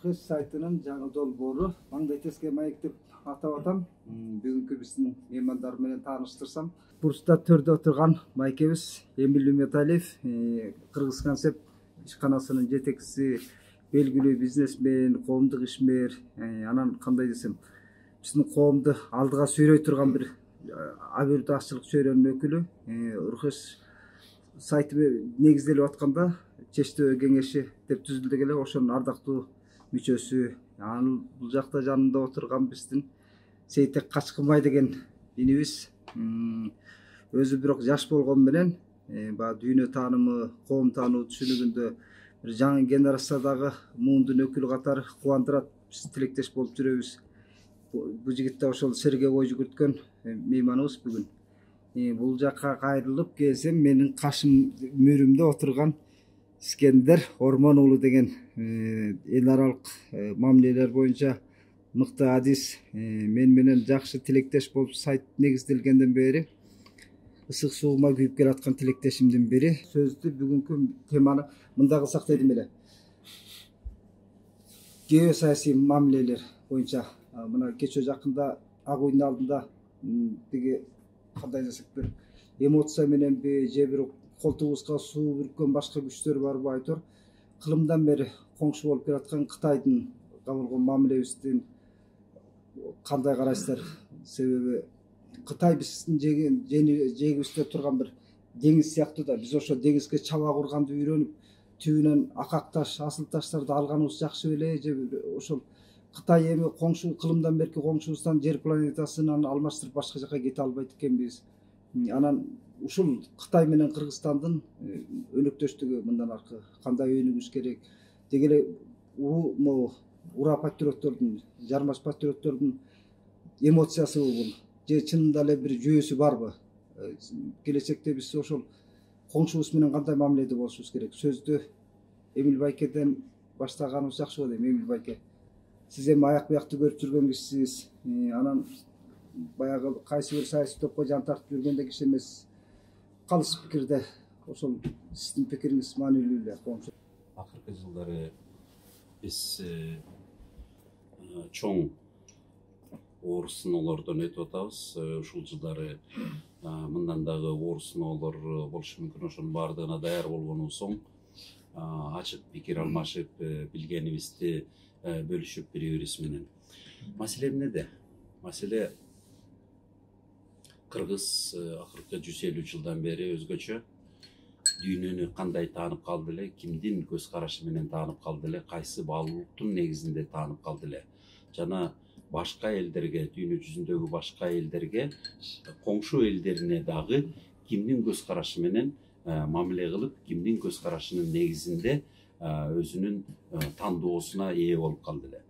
Урхес сайтынын жаңы долбоору маңдай теске маек деп атап атам. Бүгүнкү биздин меймандар менен тааныштырсам, бурчта төрдө отурган майкебиз Эмиль Үмөталиев, Кыргыз концепт ишканасынын жетекчиси, белгилүү бизнесмен, коомдук ишмер, анан кандай десем, биздин коомду алдыга сүйрөй турган бир абийирдашчылык чөйрөнүн өкүлү. Урхес сайты негизделип атканда чечтөө кеңеши деп түзүлдү эле, ошонун ардактуу мүчөсү. Анын бул жакта жанында отурган биздин Сейтек Качкынбай деген инибиз. Өзү бирок жаш болгону менен баягы дүйнө таанымы, коом таануу түшүнүгүндө бир жаңы генерациядагы муундун өкүлү катары кубандырат. Биз тилектеш болуп жүрөбүз. Бул жигит да ошол серге ой жүгүрткөн мейманыбыз бүгүн. Бул жакка кайрылып келсем, менин кашым мөрүмдө отурган Искендер Орман уулу деген эл аралык мамилелер боюнча мыкты адис, мен менен жакшы тилектеш болуп сайт негизделгенден бери ысык суума күйүп келаткан тилектешимдин бири. Сөздү бүгүнкү теманы мындай кылсак дедим эле. Геосаясий мамилелер боюнча мына кечээ жакында Ак үйдүн алдында тиги кандай десек бир эмоция мененби же бир колтугубузга суу бүрккөн башка күчтөр барбы айтор, кылымдан бери коңшу болуп келаткан Кытайдын болгон мамилебиздин кандай карайсыздар? Себеби Кытай биздин жегибизде турган бир деңиз сыяктуу да, биз ошо деңизге чаба курганды үйрөнүп, түбүнөн акак таш, асыл таштарды алганыбыз жакшы беле, же ошол Кытай эми коңшу кылымдан берки коңшубуздан жер планетасынан алмаштырып башка жака кете албайт экенбиз. Анан ушул Кытай менен Кыргызстандын өнөктөштүгү мындан аркы кандай өнүгүш керек? Деги эле ура патриоттордун, жармаш патриоттордун эмоциясыбы бул? Же чынында эле бир жүйөсү барбы? Келечекте биз ошол коңшубуз менен кандай мамиледе болушубуз керек? Сөздү Эмиль байкеден баштаганыбыз жакшы болот. Эмиль байке, сиз эми аяк буякты көрүп жүргөн кишисиз. Анан баягы кайсы бир саясий топко жан тартып жүргөн киши эмес. Калыс пикирде ошол сиздин пикириңиз маанилүү эле коңшу. Акыркы жылдары биз чоң оор сыноолордон өтүп атабыз. Ушул жылдары мындан дагы оор сыноолор болушу мүмкүн. Ошонун баардыгына даяр болгондон соң ачык пикир алмашып, билгенибизди бөлүшүп бири бирибиз менен. Маселе эмнеде? Маселе Кыргыз акыркы 150 жылдан бери өзгөчө дүйнөнү кандай таанып калды эле, кимдин көз карашы менен таанып калды эле, кайсы баалуулуктун негизинде таанып калды эле. Жана башка элдерге, дүйнө жүзүндөгү башка элдерге, коңшу элдерине дагы кимдин көз карашы менен мамиле кылып, кимдин көз карашынын негизинде өзүнүн тандоосуна ээ болуп калды эле.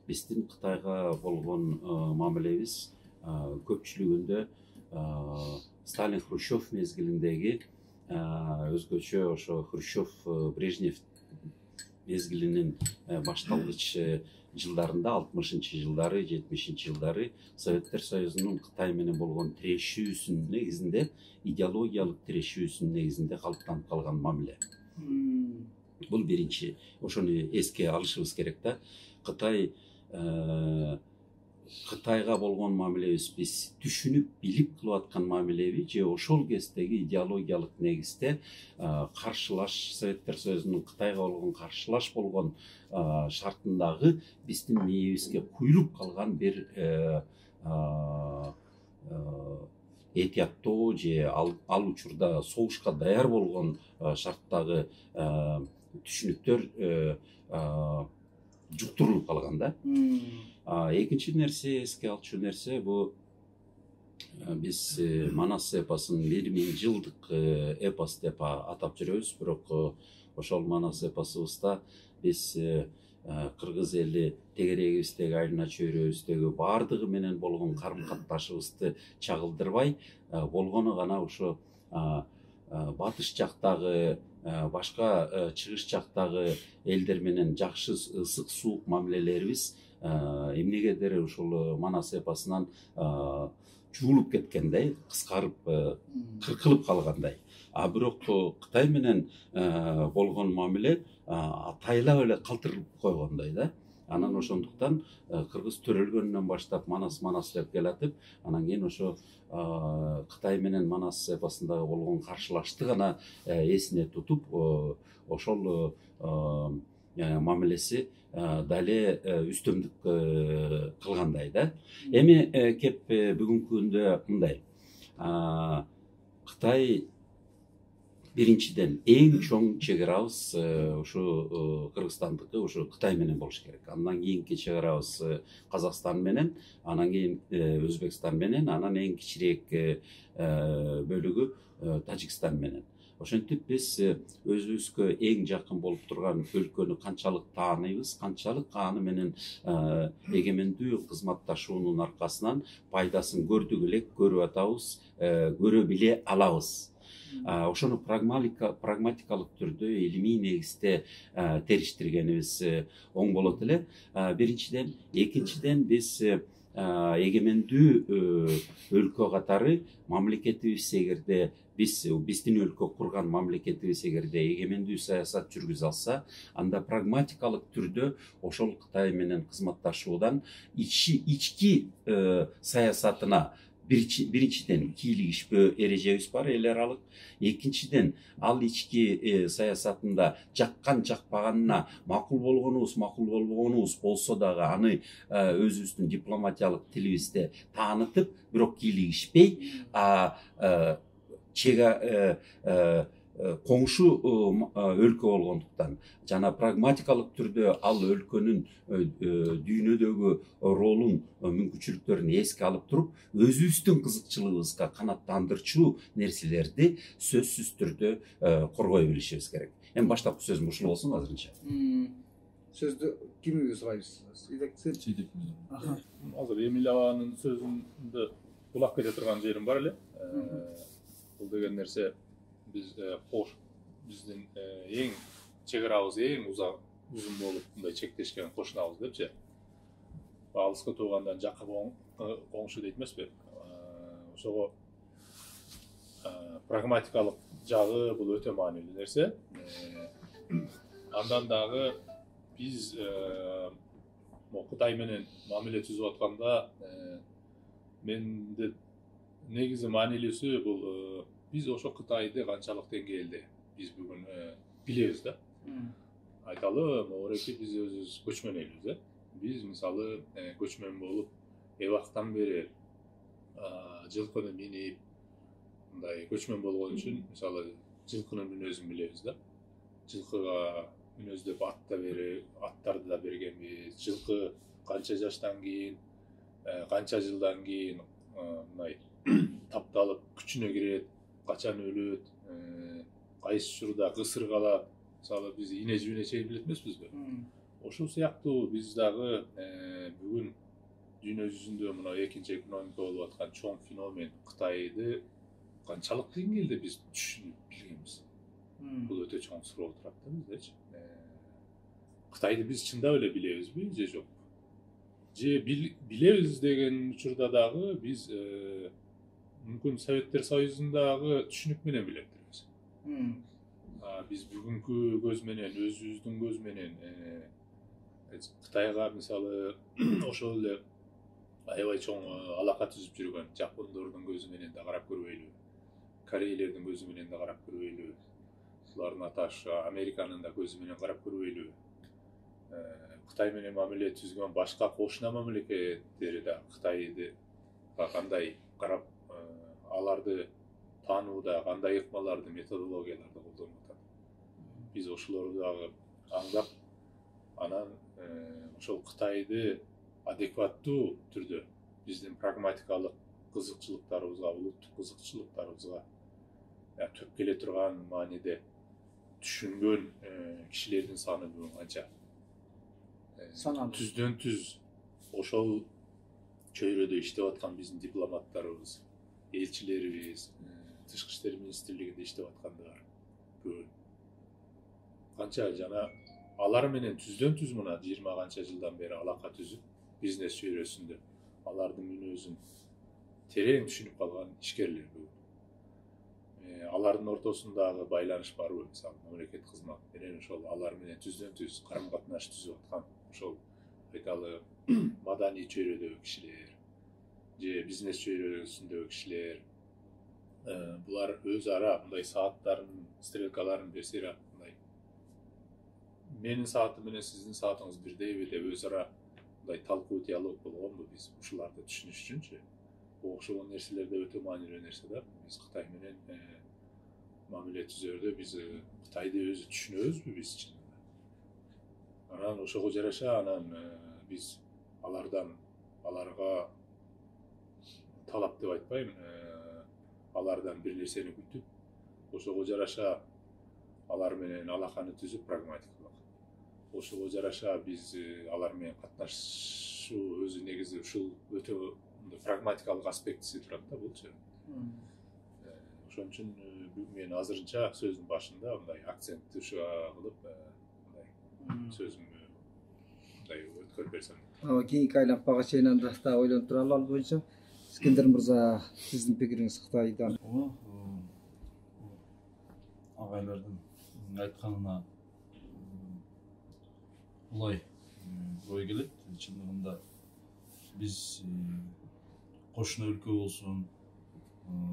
Биздин Кытайга болгон мамилебиз көпчүлүгүндө Сталин Хрущев мезгилиндеги өзгөчө ошо Хрущев Брежнев мезгилинин башталгыч жылдарында, 60-жылдары, 70-жылдары Советтер Союзунун Кытай менен болгон тирешүүсүнүн негизинде, идеологиялык тирешүүсүнүн негизинде калыптанып калган мамиле. Бул биринчи, ошону эске алышыбыз керек да. Кытайга болгон мамилебиз биз түшүнүп, билип кылып аткан мамилеби, же ошол кездеги идеологиялык негизде каршылаш, Советтер Союзунун Кытайга болгон каршылаш болгон шартындагы биздин мээбизге куйулуп калган бир этияттоо, же ал учурда согушка даяр болгон шарттагы түшүнүктөр жуктурулуп калган да. Экинчи нерсе, эске алчу нерсе, бул биз Манас эпосун 1000 жылдык эпос деп атап жүрөбүз, бирок ошол Манас эпосубузда биз кыргыз эли тегерегибиздеги, айылына чөйрөбүздөгү баардыгы менен болгон карым катташыбызды чагылдырбай, болгону гана ошо батыш жактагы, башка чыгыш жактагы элдер менен жакшы ысык суук мамилелерибиз эмнегедир ушул Манас эпосунан жуулуп кеткендей, кыскарып, кыркылып калгандай. Бирок Кытай менен болгон мамиле тайлап эле калтырылып койгондой да. Анан ошондуктан кыргыз төрөлгөнүнөн баштап манас деп келатып, анан кийин ошо Кытай менен Манас эпосундагы болгон каршылаштык эсине тутуп, ошол мамилеси дале үстөмдүк кылгандай да. Эми кеп бүгүнкү күндө мындай, Кытай биринчиден эң чоң чек арабыз ушу Кыргызстандыкы ушу Кытай менен болуш керек. Андан кийинки чек арабыз Казакстан менен, анан кийин Өзбекстан менен, анан эң кичирээк бөлүгү Тажикстан менен. Ошентип биз өзүбүзгө эң жакын болуп турган өлкөнү канчалык тааныйбыз, канчалык аны менен эгемендүү кызматташуунун аркасынан пайдасын көрдүк элек, көрүп атабыз, көрө биле алабыз. Ошону прагматикалык түрдө илимий негизде териштиргенибиз оң болот эле. Биринчиден, экинчиден биз эгемендүү өлкө катары мамлекетибиз эгерде биздин өлкө курган мамлекетибиз эгерде эгемендүү саясат жүргүзө алса, анда прагматикалык түрдө ошол Кытай менен кызматташуудан ички саясатына биринчиден кийлигишпөө эрежебиз бар, эл аралык. Экинчиден, ал ички саясатында жаккан жакпаганына макул болбогонубуз болсо дагы аны өзүбүздүн дипломатиялык тилибизде таанытып, бирок кийлигишпей, коңшу өлкө болгондуктан жана прагматикалык түрдө ал өлкөнүн дүйнөдөгү ролун, мүмкүнчүлүктөрүн эске алып туруп, өзүбүздүн кызыкчылыгыбызга канааттандырчу нерселерди сөзсүз түрдө коргой билишибиз керек. Эми баштапкы сөзүм ушул болсун азырынча. Сөздү кимге сурайбыз? Азыр Эмиль абанын сөзүндө кулак кете турган жерим бар эле. Бул деген нерсе биздин эң чек арабыз эң узун болуп мындай чектешкен кошунабыз депчи. Алыска туугандан жакка коңшу дейт эмеспи? Ошого прагматикалык жагы бул өтө маанилүү нерсе. Андан дагы биз Кытай менен мамиле түзүп атканда менде негизи маанилүүсү бул биз ошо Кытайды канчалык деңгээлде биз бүгүн билебиз да. Айталы, могуреки биз өзүбүз көчмөн элбиз. Биз мисалы көчмөн болуп, эбактан бери жылкыны минип, мындай көчмөн болгон үчүн мисалы жылкынын мүнөзүн билебиз да. Жылкыга мүнөздөп аттарды да бергенбиз. Жылкы канча жаштан кийин, канча жылдан кийин мындай тапталып күчүнө кирет, качан өлөт, кайсы учурда кысыр калат. Мисалы биз ине жибине чейин билет эмеспизби? Ошол сыяктуу биз дагы бүгүн дүйнө жүзүндө мына экинчи экономика болуп аткан чоң феномен Кытайды канчалык деңгээлде биз түшүнүп билгенбиз? Бул өтө чоң суроо турат да биздечи. Кытайды биз чындап эле билебизби же жок? Же билебиз деген учурда дагы биз мүмкүн Советтер Союзундагы түшүнүк менен билептирбиз. Биз бүгүнкү көз менен, өзүбүздүн көз менен Кытайга мисалы ошол эле аябай чоң алака түзүп жүргөн жапондордун көзү менен да карап көрбөйлүбү? Корейлердин көзү менен да карап көрбөйлүбү? Булардын аташ Американын да көзү менен карап көрбөйлүбү? Кытай менен мамиле түзгөн башка кошуна мамлекеттери да Кытайды кандай карап, аларды таанууда кандай ыкмаларды, методологияларды колдонуп атат? Биз ошолорду дагы аңдап, анан ошол Кытайды адекваттуу түрдө биздин прагматикалык кызыкчылыктарыбызга, улуттук кызыкчылыктарыбызга төп келе турган мааниде түшүнгөн кишилердин саны бүгүн канча? Түздөн түз ошол чөйрөдө иштеп аткан биздин дипломаттарыбыз, элчилерибиз, тышкы иштер министрлигинде иштеп аткандар бүгүн канча, жана алар менен түздөн түз мына 20 канча жылдан бери алака түзүп, бизнес чөйрөсүндө алардын мүнөзүн терең түшүнүп калган ишкерлер бүгүн. Алардын ортосундагы байланыш барбы? Мисалы, мамлекет кызмат менен ошол алар менен түздөн түз карым катнаш түзүп аткан ошол айталы маданий чөйрөдөгү кишилер же бизнес чөйрөсүндөгү кишилер булар өз ара мындай сааттарын стрелкаларын берсе мындай менин саатым менен сиздин саатыңыз бирдейби деп өз ара мындай талкуу диалог болгонбу биз ушуларды түшүнүш үчүнчү окшогон нерселер да өтө маанилүү нерсе да биз Кытай менен мамиле түзөрдө биз Кытайды өзү түшүнөбүзбү биз чынында анан ошого жараша анан биз аларга талап деп айтпайм алардан бир нерсени күтүп ошого жараша алар менен алаканы түзүп прагматикалык ошого жараша биз алар менен катнашуу өзү негизи ушул өтө прагматикалык аспектиси турат да булчу ошон үчүн мен азырынча сөздүн башында мындай акцентти ушуга кылып мындай сөзүмдү мындай өткөрүп берсем кийинки айланпага чейин анда дагы ойлонуп туралы ал боюнча Искендер мырза сиздин пикириңиз Кытайдан агайлардын айтканына улай ой келет чындыгында биз кошуна өлкө болсун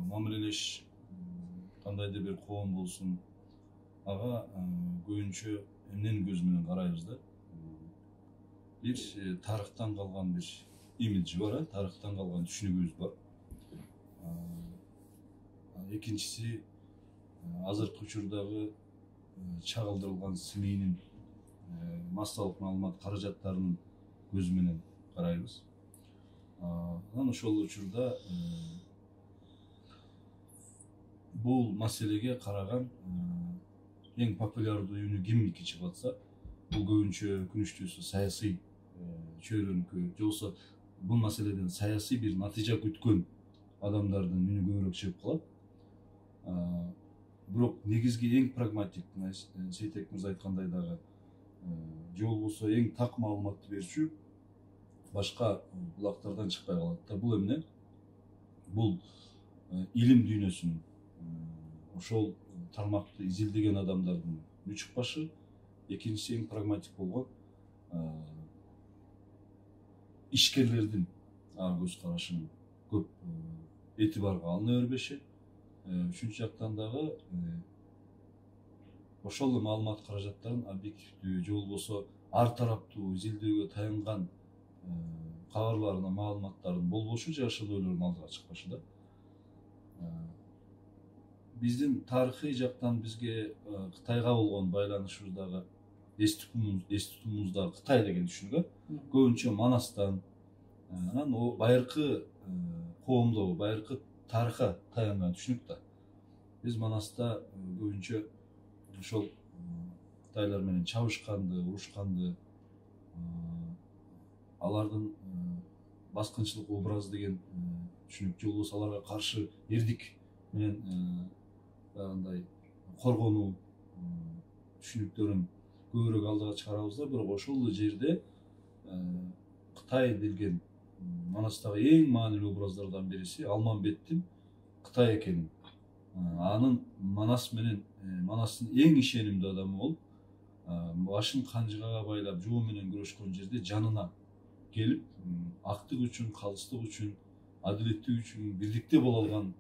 мамилелеш кандайдыр бир коом болсун ага көбүнчө эмненин көзү менен карайбыз да бир тарыхтан калган бир имиджи бар тарыхтан калган түшүнүгүбүз бар экинчиси азыркы учурдагы чагылдырылган СМИнин массалык маалымат каражаттарынын көзү менен карайбыз анан ошол учурда бул маселеге караган эң популярдуу үнү кимники чыгып атса бул көбүнчө күнүштүүсү саясий чөйрөнүкү же болбосо бул маселеден саясий бир натыйжа күткөн адамдардын үнү көбүрөөк чыгып калат бирок негизги эң прагматик Сейтек мырза айткандай дагы же болбосо эң так маалыматты берүүчү башка булактардан чыкпай калат да бул эмне бул илим дүйнөсүнүн ошол тармакты изилдеген адамдардын үнү чыкпашы экинчиси эң прагматик болгон ишкерлердин көз карашынын көп этибарга алына бербеши үчүнчү жактан дагы ошол маалымат каражаттарын объективдүү же болбосо ар тараптуу изилдөөгө таянган кабарларын маалыматтардын болбошу жашыл ойлордун алдыга чыкпашы да биздин тарыхый жактан бизге Кытайга болгон байланышыбыздагы эс тутумубузда Кытай деген түшүнүк көбүнчө Манастан анан байыркы коомдогу байыркы тарыхка таянган түшүнүк да биз Манаста көбүнчө ошол Кытайлар менен чабышканды урушканды алардын баскынчылык образы деген түшүнүк же болбосо аларга каршы эрдик менен андай коргонуу түшүнүктөрүн көбүрөөк алдыга чыгарабыз да бирок ошол жерде Кытай деген Манастагы эң маанилүү образдардан бириси Алмамбеттин Кытай экенин анын Манас менен Манастын эң ишенимдүү адамы болуп башын канжыгага байлап жоо менен күрөшкөн жерде жанына келип актык үчүн калыстык үчүн адилеттик үчүн бирдикте боло алган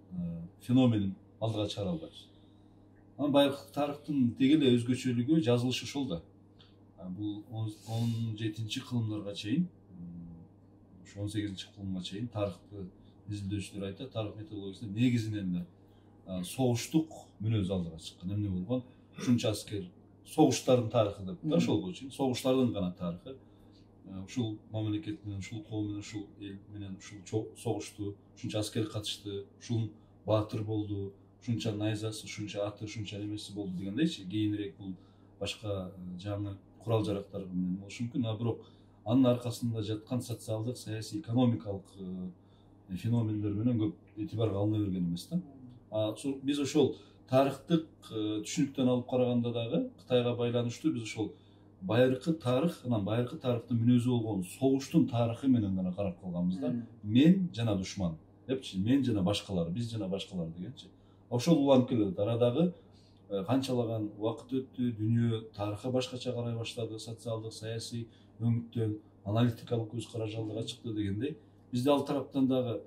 феноменин алдыга чыгара албайбыз анан байыркы тарыхтын деги эле өзгөчөлүгү жазылышы ошол да бул 17 кылымдарга чейин ушу 18 кылымга чейин тарыхты изилдөөчүлөр айтат тарых методологиясында негизинен эле согуштук мүнөз алдыга чыккан эмне болгон ушунча аскер согуштардын тарыхы деп да ошол боюнча согуштардын гана тарыхы ушул мамлекет менен ушул коом менен ушул эл менен ушул согушту ушунча аскер катышты ушул баатыр болду ушунча найзасы ушунча аты ушунча немеси болду дегендейчи кийинирээк бул башка жаңы курал жарактар менен болушу мүмкүн бирок анын аркасында жаткан социалдык саясий экономикалык феномендер менен көп этибарга алына берген эмес да биз ошол тарыхтык түшүнүктөн алып караганда дагы Кытайга байланыштуу биз ошол байыркы тарых анан байыркы тарыхтын мүнөзү болгон согуштун тарыхы менен гана карап калганбыз да мен жана душман депчи мен жана башкалар биз жана башкалар дегенчи ошол уланып келет арадагы канчалаган убакыт өттү дүйнө тарыхы башкача карай баштады социалдык саясий өңүттөн аналитикалык көз караш алдыга чыкты дегендей, бизде ал тараптан дагы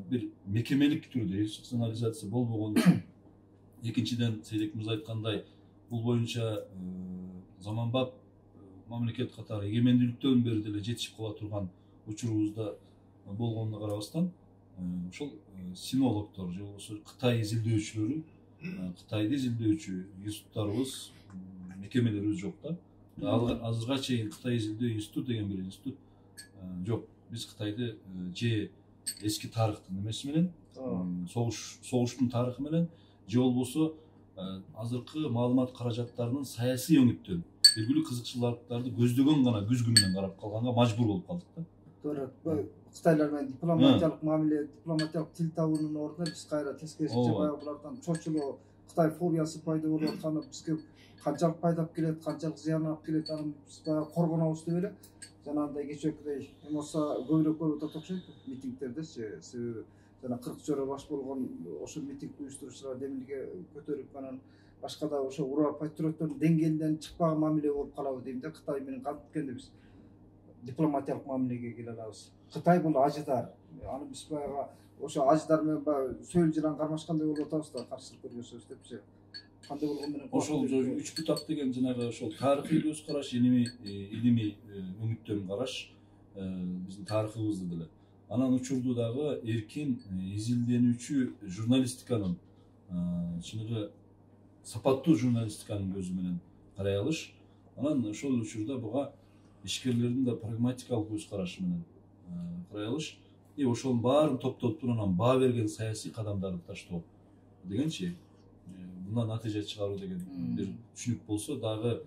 бир мекемелик түрдө институционализация болбогон үчүн, экинчиден Сейдек мырза айткандай, бул боюнча заманбап мамлекет катары эгемендүүлүктөн бери деле жетишип кала турган учурубузда болгонуна карабастан, ошол синологдор же болбосо Кытай изилдөөчүлөрү, Кытайды изилдөөчү институттарыбыз, мекемелерибиз жок да. Азырга чейин Кытай изилдөө институт деген бир институт жок. Биз Кытайды же эски тарыхтын немеси менен, согуштун тарыхы менен, же болбосо азыркы маалымат каражаттарынын саясий өңүттөн белгилүү кызыкчылыктарды көздөгөн гана күзгү менен карап калганга мажбур болуп калдык да. Туура. Кытайлар менен дипломатиялык мамиле, дипломатиялык тил табуунун ордуна биз кайра тескерисинче баягы булардан чочулоо, Кытай фобиясы пайда болуп атканы бизге канчалык пайдап келет, канчалык зыян алып келет, аны биз баягы коргонобуз деп эле. Жанагындай кечээкидей эмоция көбүрөөк болуп атат окшойт митингдердечи. Себеби жана 40 жора баш болгон ошо митинг уюштуруучулар демилге көтөрүп анан башка да ошо ура патриоттордун деңгээлинен чыкпаган мамиле болуп калабы дейм да. Кытай менен кантип биз дипломатиялык мамилеге келе алабыз. Кытай бул ажыдар. Аны биз баягы ошо ажыдар менен баягы сөйл жылан кармашкандай болуп атабыз да, каршылык көргөзөбүз депчи. Кандай болгон менен ошол үч бутак деген жанагы ошол тарыхый көз караш, илимий өңүттөн караш биздин тарыхыбызды деле. Анан учурду дагы эркин изилденүүчү журналистиканын, чыныгы сапаттуу журналистиканын көзү менен карай алыш. Анан ошол учурда буга ишкерлердин да прагматикалык көз карашы менен карай алыш. Ошонун баарын топтотуп анан баа берген саясий кадамдарды таштоо дегенчи, мындан натыйжа чыгаруу деген бир түшүнүк болсо дагы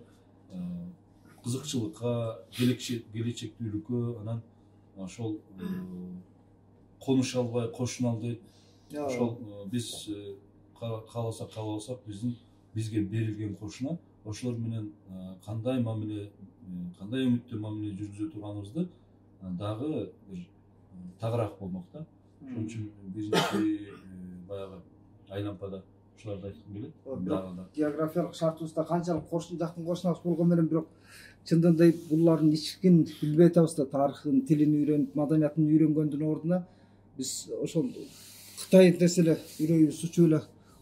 кызыкчылыкка, келечектүүлүккө, анан ошол конуша албай кошуна албай, ошол биз кааласак каалабасак бизге берилген кошуна ошолор менен кандай мамиле, кандай өңүттө мамиле жүргүзө турганыбызды дагы бир тагыраак болмок да. Ошон үчүн биринчи баягы айлампада ушуларды айткым келет. Географиялык шартыбызда канчалык жакын кошунабыз болгон менен бирок чындыгында булардын ичкин билбей атабыз да. Тарыхын, тилин үйрөнүп, маданиятын үйрөнгөндүн ордуна биз ошол Кытай десе эле үрөйүбүз учуп эле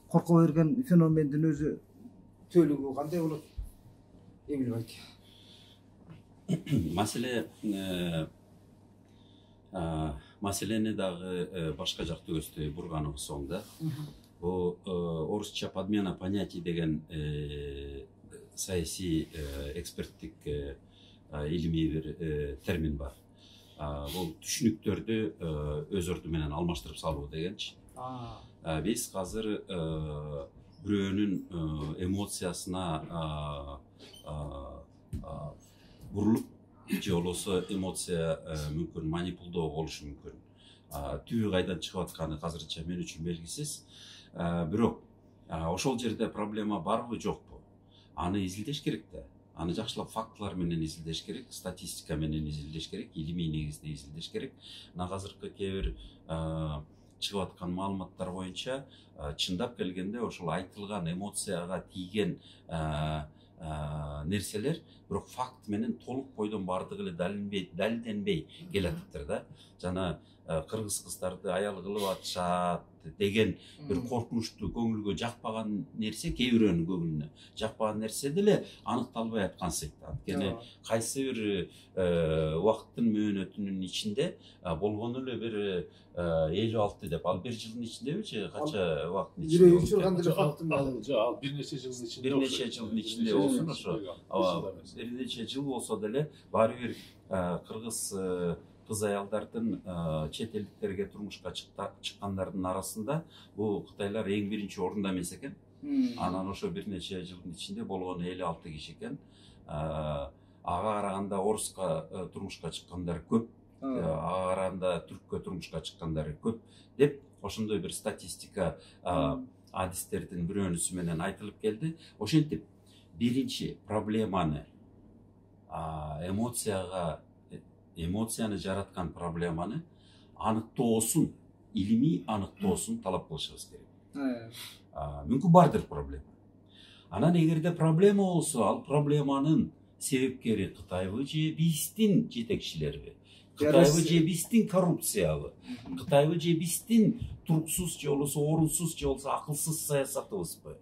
корко берген феномендин өзү төлүгү кандай болот? Эмил байке. Маселени дагы башка жакта көздөй бурганыбыз оң да. Бул орусча подмена понятий деген саясий эксперттик илимий бир термин бар. Бул түшүнүктөрдү өз орду менен алмаштырып салуу дегенчи. Биз азыр бирөөнүн эмоциясына бурулуп, же болбосо эмоция мүмкүн манипулдоо болушу мүмкүн. Түбү кайдан чыгып атканы азырынча мен үчүн белгисиз. Бирок ошол жерде проблема барбы жокпу? Аны изилдеш керек да. Аны жакшылап фактылар менен изилдеш керек, статистика менен изилдеш керек, илимий негизде изилдеш керек. Азыркы кээ бир чыгып аткан маалыматтар боюнча чындап келгенде ошол айтылган эмоцияга тийген нерселер бирок факт менен толук бойдон бардыгы эле далилденбей келатыптыр да. Жана кыргыз кыздарды аял кылып атышат деген бир коркунучтуу, көңүлгө жакпаган нерсе, кээ бирөөнүн көңүлүнө жакпаган нерсе деле аныкталбай аткан сыйктуу. Анткени кайсы бир убакыттын мөөнөтүнүн ичинде болгону эле бир 56 деп, ал 1 жылдын ичиндеби, канча убакыттын ичинде? Жүрөк учурган деле фактын ал бир нече жылдын ичинде. Бир нече жылдын ичинде болсун ошо. Бир нече жыл болсо деле баары бир кыргыз кыз аялдардын чет элдиктерге турмушка чыккандардын арасында бул кытайлар эң биринчи орунда эмес экен. Анан ошо бир нече жылдын ичинде болгону 56 киши экен. Ага караганда оруска турмушка чыккандар көп, ага караганда түрккө турмушка чыккандар көп деп ошондой бир статистика адистердин бирөөнүсү менен айтылып келди. Ошентип биринчи проблеманы эмоцияны жараткан проблеманы аныктоосун, илимий аныктоосун талап кылышыбыз керек. Мүмкүн бардыр проблема. Анан эгерде проблема болсо, ал проблеманын себепкери Кытайбы же биздин жетекчилерби? Кытайбы же биздин коррупциябы? Кытайбы же биздин туруксуз же болбосо орунсуз же болбосо акылсыз саясатыбызбы?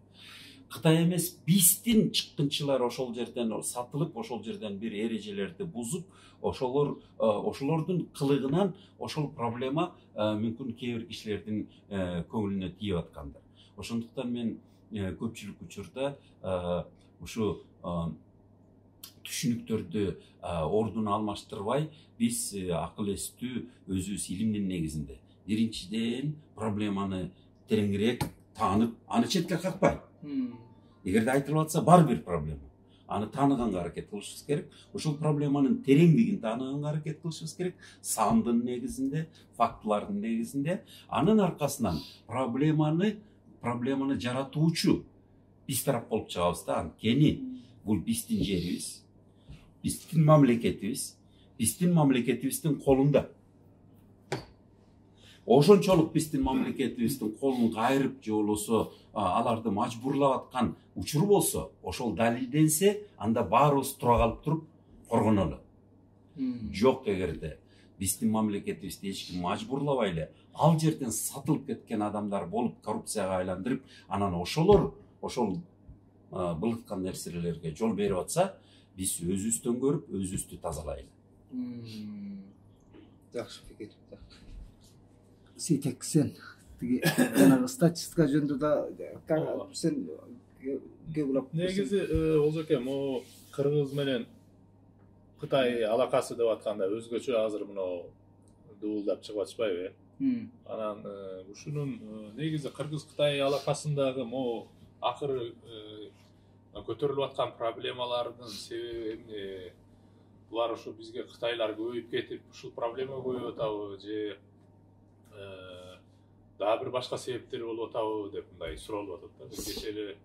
Кытай эмес биздин чыккынчылар ошол жерден сатылып, ошол жерден бир эрежелерди бузуп, ошолордун кылыгынан ошол проблема мүмкүн кээ бир кишилердин көңүлүнө тийип аткандыр. Ошондуктан мен көпчүлүк учурда ушу түшүнүктөрдү ордуна алмаштырбай, биз акыл эстүү өзүбүз илимдин негизинде биринчиден проблеманы тереңирээк таанып, аны четке какпай. Эгерде айтылып атса бар бир проблема, аны тааныганга аракет кылышыбыз керек. Ошол проблеманын тереңдигин тааныганга аракет кылышыбыз керек. Сандын негизинде, фактылардын негизинде, анын аркасынан проблеманы жаратуучу биз тарап болуп чыгабыз да. Анткени бул биздин жерибиз, биздин мамлекетибиздин колунда. Ошончолук биздин мамлекетибиздин колун кайрып же болбосо аларды мажбурлап аткан учур болсо, ошол далилденсе, анда баарыбыз тура калып туруп коргонолу. Жок, эгерде биздин мамлекетибизди эч ким мажбурлабай эле ал жерден сатылып кеткен адамдар болуп коррупцияга айландырып, анан ошол былыткан нерселерге жол берип атса, биз өзүбүздөн көрүп, өзүбүздү тазалайлы. Жакшы пикир. Сейтек, сен жанагы статистика жөнүндө да сен көбүрөөк негизи Олжеке, могу Кыргыз менен Кытай алакасы деп атканда өзгөчө азыр мына дуулдап чыгып атышпайбы? Анан ушунун негизи Кыргыз-Кытай алакасындагы могу акыры көтөрүлүп аткан проблемалардын себеби эмне? Булар ушу бизге кытайлар көбөйүп кетип, ушул проблема көбөйүп атабы же дагы бир башка себептери болуп атабы деп мындай суралып атат да. Бир кечээ эле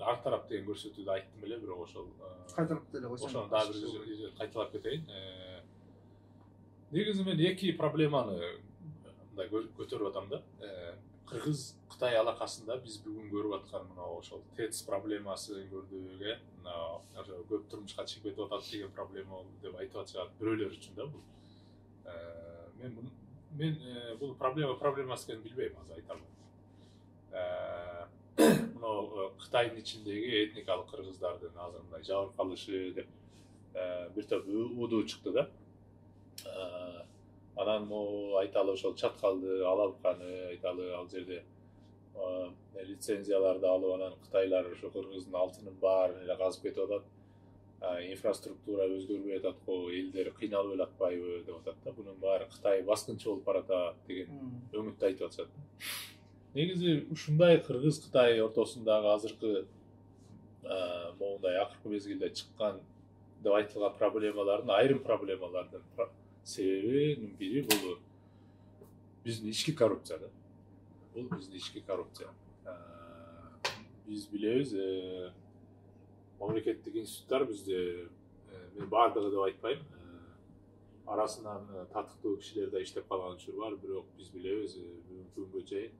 ар тарап деген көрсөтүүдө айттым эле, бирок ошол кайталап деле койсоң. Ошону дагы бир кайталап кетейин. Негизи мен эки проблеманы мындай көтөрүп атам да. Кыргыз-Кытай алакасында биз бүгүн көрүп аткан мына ошол ТЭЦ проблемасын көрдүк, ошо көп турмушка чыгып кетип атат деген проблема деп айтып атышат бирөөлөр үчүн да бул. Мен бул проблемасы экенин билбейм, азыр айта албайм. Мына Кытайдын ичиндеги этникалык кыргыздардын азыр мындай жабырып калышы деп бир топ удуу чыкты да. Анан могу айталы ошол чаткалды алабыканы айталы, ал жерде лицензияларды алып, анан кытайлар ошо Кыргыздын алтынын баарын эле казып кетип атат. Инфраструктура өзгөрбөй атат го, элдер кыйналып эле атпайбы деп атат да. Бунун баары Кытай баскынчы болуп баратат деген өңүттү айтып атышат. Негизи ушундай Кыргыз-Кытай ортосундагы азыркы моундай акыркы мезгилде чыккан деп айтылган проблемалардын, айрым проблемалардын себебинин бири бул биздин ички коррупция да. Бул биздин ички коррупция. Биз билебиз, мамлекеттик институттар бизде, мен баардыгы деп айтпайм, арасынан татыктуу кишилер да иштеп калган учур бар, бирок биз билебиз, бүгүнкү күнгө чейин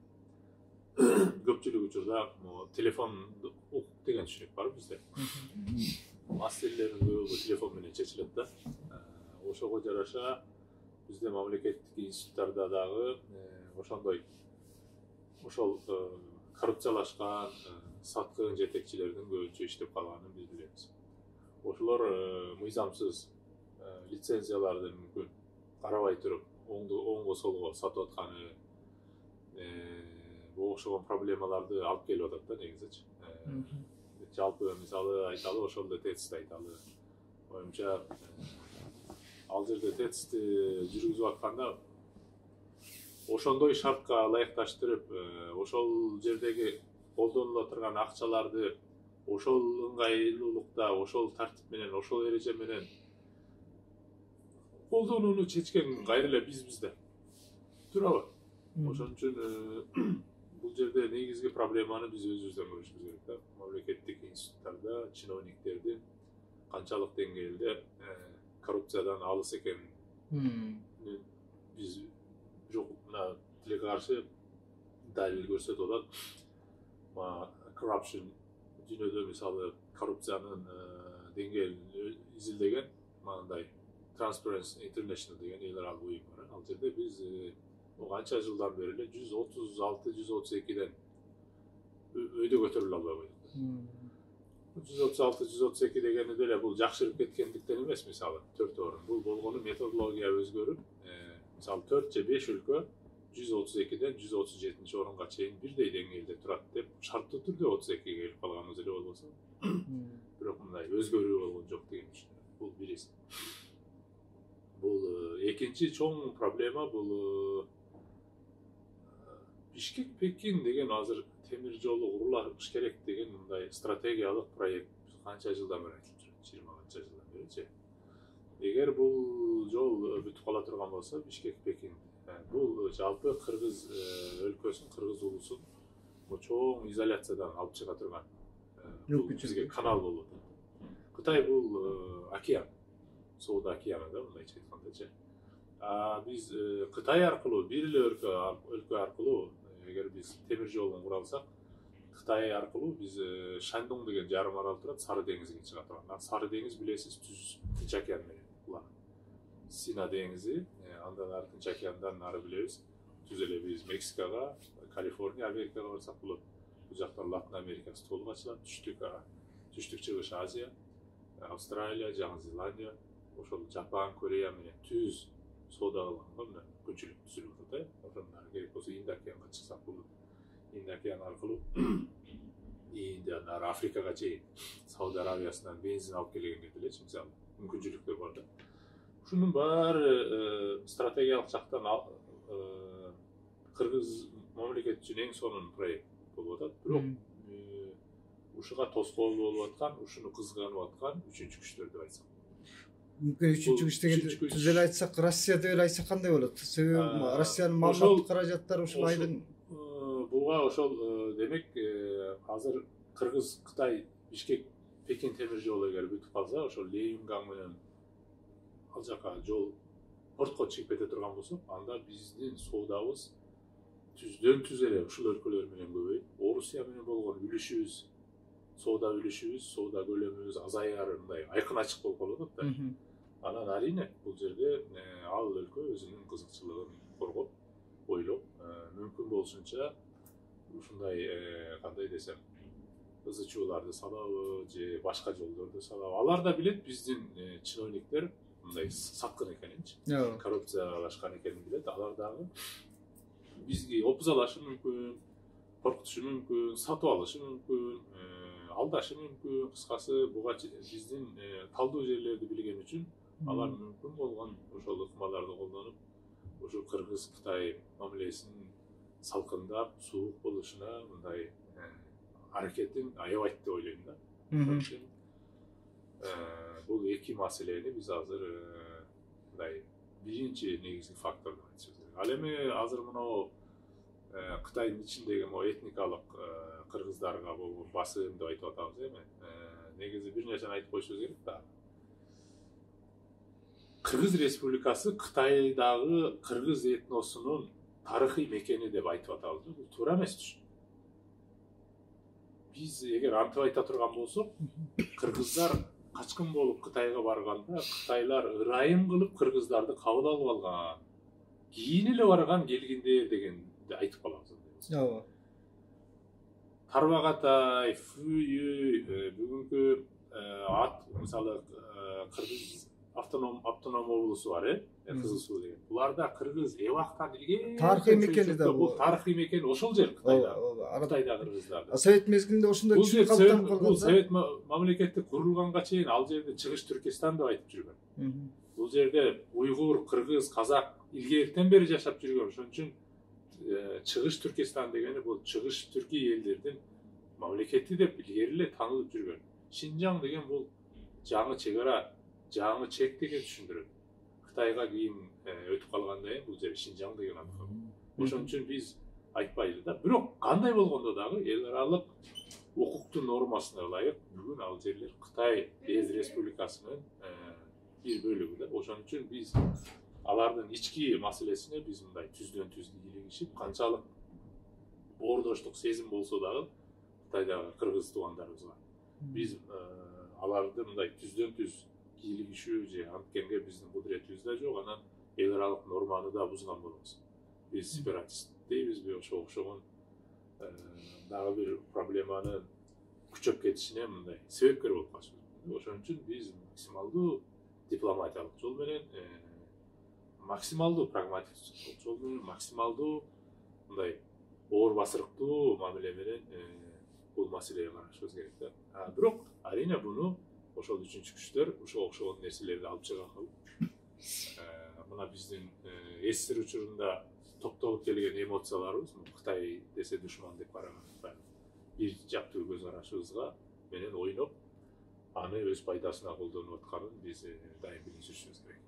көпчүлүк учурда телефон укук деген түшүнүк бар бизде. Маселелердин көбү телефон менен чечилет да. Ошого жараша бизде мамлекеттик институттарда дагы ошол коррупциялашкан саткын жетекчилердин көбүнчө иштеп калганын биз билебиз. Ошолор мыйзамсыз лицензияларды мүмкүн карабай туруп оңго солго сатып атканы, окшогон проблемаларды алып келип атат да негизичи. Жалпы мисалы айталы, ошондо ТЭЦти айталы. Оюмча ал жерде ТЭЦти жүргүзүп атканда ошондой шартка ылайыкташтырып, ошол жердеги колдонула турган акчаларды ошол ыңгайлуулукта, ошол тартип менен, ошол эреже менен колдонууну чечкен кайра эле бизде. Туурабы? Ошон үчүн бул жерде негизги проблеманы биз өзүбүздөн көрүшүбүз керек да. Мамлекеттик институттарда чиновниктердин канчалык деңгээлде коррупциядан алыс экенин биз жок мына тилекке каршы далил көрсөтүп атат. Corruption дүйнөдө мисалы коррупциянын деңгээлин изилдеген мындай Transparency International деген эл аралык уюм бар. Ал жерде биз канча жылдан бери эле 136-132ден өйдө көтөрүлө албай койдук. 136-132 дегени деле бул жакшырып кеткендиктен эмес, мисалы 4 орун. Бул болгону методология өзгөрүп, мисалы 4 же 5 өлкө 132ден 137 орунга чейин бирдей деңгээлде турат деп шарттуу түрдө 32ге келип калганыбыз эле болбосо. Бирок мындай өзгөрүү болгон жок деген түшүнүк. Бул бирisi. Бул экинчи чоң проблема бул Бишкек Пекин деген азыр темир жолу курулаш керек деген мындай стратегиялык проект канча жылдан бери айтылып жүрөт, 20 канча жылдан беричи. Эгер бул жол бүтүп кала турган болсо, Бишкек Пекин бул жалпы кыргыз өлкөсүн, кыргыз улусун чоң изоляциядан алып чыга турган бизге канал болот. Кытай бул океан, Соода океаны да мындайча айткандачы. Биз Кытай аркылуу бир эле өлкө аркылуу эгер биз темир жолун кура алсак, Кытай аркылуу биз Шандун деген жарым арал турат, Сары деңизге чыга турган. Сары деңиз билесиз, түз Тынч океан менен уланат. Сина деңизи, андан ары Тынч океандан ары билебиз, түз эле биз Мексикага, Калифорния, Америкага барсак болот. Бул жакта Латын Америкасы толук ачылат, түштүк чыгыш Азия, Австралия, Жаңы Зеландия, ошол Жапан, Корея менен түз соода кылган күнчүлүк түзүлүп атат. Ошондон керек болсо Инд океанга чыксак болот. Инд океан аркылуу Индиядан ары Африкага чейин Сауд Аравиясынан бензин алып келгенге делечи, мисалы, мүмкүнчүлүктөр бар да. Ушунун баары стратегиялык жактан кыргыз мамлекети үчүн эң сонун проект болуп атат. Бирок ушуга тоскоол болуп аткан, ушуну кызганып аткан үчүнчү күчтөр деп айтсак. Мүмкүн үчүнчү күч деген түз эле айтсак, Россия деп эле айтсак кандай болот? Себеби Россиянын маалыматтык каражаттары ушул айдын буга ошол демек азыр Кыргыз Кытай Бишкек Пекин темир жолу эгер бүтүп калса, ошол Леюнгаң менен ал жака жол портко чыгып кете турган болсок, анда биздин соодабыз түздөн түз эле ушул өлкөлөр менен көбөйүп, Орусия менен болгон үлүшүбүз, соода үлүшүбүз, соода көлөмүбүз азаяры мындай айкын ачык болуп калат да. Анан арийне бул жерде ал өлкө өзүнүн кызыкчылыгын коргоп, ойлоп, мүмкүн болушунча ушундай кандай десем, ызычууларды салабы же башка жолдорду салабы. Алар да билет биздин чиновниктер мындай саткын экенинчи, коррупциялашкан экенин билет. Алар дагы бизге опузалашы мүмкүн, коркутушу мүмкүн, сатып алышы мүмкүн, алдашы мүмкүн. Кыскасы буга биздин талдуу жерлерди билген үчүн алар мүмкүн болгон ошол ыкмаларды колдонуп, ушу Кыргыз-Кытай мамилесинин салкындап, суук болушуна мындай аракетин аябайт деп ойлойм да. Ошон үчүн бул эки маселени биз азыр мындай биринчи негизги фактор деп айтышыбыз керек. Ал эми азыр мынау Кытайдын ичиндеги этникалык кыргыздарга болгон басым деп айтып атабыз эми. Негизи бир нерсени айтып коюшубуз керек да. Кыргыз Республикасы Кытайдагы кыргыз этносунун тарыхый мекени деп айтып атабыз. Бул туура эмес. Биз эгер антип айта турган болсок, кыргыздар качкын болуп Кытайга барганда, кытайлар ырайым кылып кыргыздарды кабыл алып алган. Кийин эле барган келгиндер дегенди айтып калабыз. Ооба. Тарбағатай, Фүйү, бүгүнкү мисалы Кыргыз автоном облусу бар, Кызыл Суу деген. Буларда кыргыз эбактан илгери тарыхый мекени да бул тарыхый мекен ошол жер Кытайда. Кытайда кыргыздар. Совет мезгилинде ошондой түшүнүк калган да. Бул Совет мамлекети курулганга чейин ал жерде Чыгыш Түркистан деп айтып жүргөн. Бул жерде уйгур, кыргыз, казак илгертен бери жашап жүргөн. Ошон үчүн Чыгыш Түркистан дегени бул Чыгыш түрки элдердин мамлекети деп илгери эле таанылып жүргөн. Шинжаң деген бул жаңы чек ара, жаңы чек деген түшүндүрөт. Кытайга кийин өтүп калгандан кийин бул жер Шинжаң деген атка. Ошон үчүн биз айтпайлы да. Бирок кандай болгондо дагы эл аралык укуктун нормасына ылайык бүгүн ал жерлер Кытай Республикасынын бир бөлүгү да. Ошон үчүн биз алардын ички маселесине биз мындай түздөн түз илигишип, канчалык боордоштук сезим болсо дагы Кытайдагы кыргыз туугандарыбызга Биз аларды мындай түздөн түз кийлигишүү же анткенге биздин кудуретибиз да жок, анан эл аралык норманы да бузган болобуз. Биз сепаратист дейбизби, ошого окшогон дагы бир проблеманын күчөп кетишине мындай себепкер болуп калышыбыз. Ошон үчүн биз максималдуу дипломатиялык жол менен, максималдуу прагматикалык жол менен, максималдуу мындай оор басырыктуу мамиле менен бул маселеге карашыбыз керек да. Бирок арийне буну ошол үчүнчү күчтөр ошого окшогон нерселерди алып чыга калып, мына биздин СССР учурунда топтолуп келген эмоцияларыбыз, Кытай десе душман деп караган бир жактуу көз карашыбызга менен ойноп, аны өз пайдасына колдонуп атканын биз дайым билип жүрүшүбүз керек.